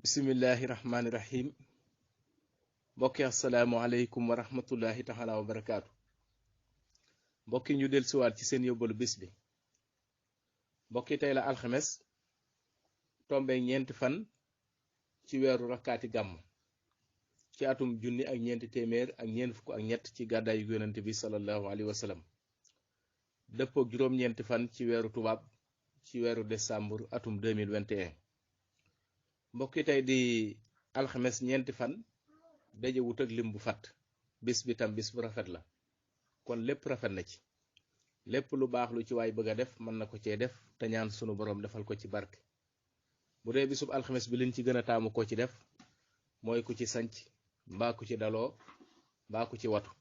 bismillahi rahmaani rahim mbokki assalaamu aleykum wa rahmatullahi taala wa barakaatu. mbokki ñu del siwaat ci seen yóbbalu bis bi. mbokki tey la alxames tombe ñeenti fan ci weeru rakkaati gàmm ci atum junni ak ñeenti téeméer ak ñeent fukk ak ñett ci gàddaayu yonante bi sallallahu alayhi wa sallam dëppook juróom-ñeenti fan ci weeru tubaab ci weeru décembre atum 2021. mbokki tey di alxames ñeenti fan daje wut ak lim bu fàtt bis bi tam bis bu rafet la kon lépp rafet na ci lépp lu baax lu ci waay bëgg a def mën na ko cee def te ñaan sunu borom defal ko ci barke. bu dee bisub alxames bi liñ ci gën a taamu ko ci def mooy ku ci sanc mbaa ku ci daloo mbaa ku ci watu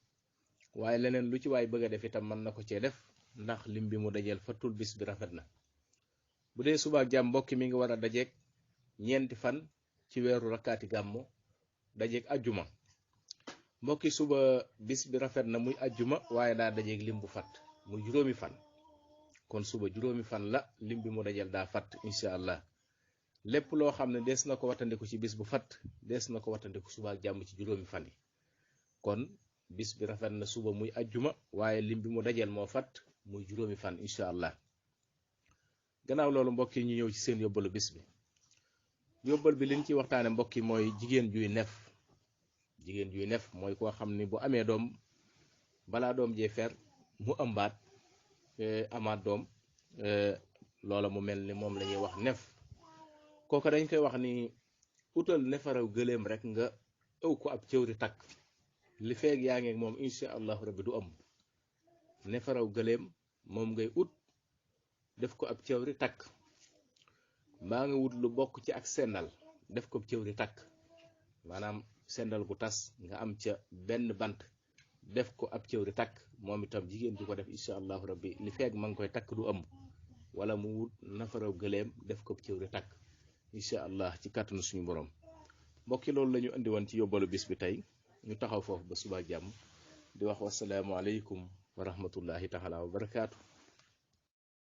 waaye leneen lu ci waay bëgg a def itam mën na ko cee def ndax lim bi mu dajeel fattul bis bi rafet na. bu dee suba ak jàmm mbokki mi ngi war a dajeeg ñeenti fan ci weeru rakkaati gàmmu dajeeg ajjuma. mbokki suba bis bi rafet na muy ajjuma waaye daa dajeeg lim bu fàtt muy juróomi fan kon suba juróomi fan la lim bi mu dajeel daa fàtt incha allah. lépp loo xam ne des na ko wattandiku ci bis bu fàtt des na ko wattandiku suba ak jàmm ci juróomi fan yi kon bis bi rafet na suba muy ajjuma waaye lim bi mu dajeel moo fàtt muy juróomi fan incha allah. gannaaw loolu mbokk yi ñu ñëw ci seen yóbbalu bis bi. yóbbal bi liñ ci waxtaane mbokk yi mooy jigéen juy nef mooy koo xam ni bu amee doom balaa doom jee fer mu ëmbaat amaat doom loola mu mel ni moom la ñuy wax nef. kooka dañ koy wax ni utal nefaraw gëléem rek nga ëw ko ab cëwri takk li feeg yaa ngeeg moom incha allahu rabbi du ëmb. nefaraw gëléem moom ngay ut def ko ab cëwri takk mbaa nga wut lu bokk ci ak sendal def ko ab cëwri takk maanaam sendal gu tas nga am ca benn bant def ko ab cëwri takk moom itam jigéen ju ko def incha allahu rabbi li feeg ma ngi koy takk du ëmb. wala mu wut nefaraw gëléem def ko ab cëwri takk incha allah ci kàttanu suñu borom. mbokki loolu la ñu indi woon ci yóbbalu bis bi tey ñu taxaw foofu ba suba jàmm di wax wasalaamu aleykum wa rahmatullahi taala wa barakaatu.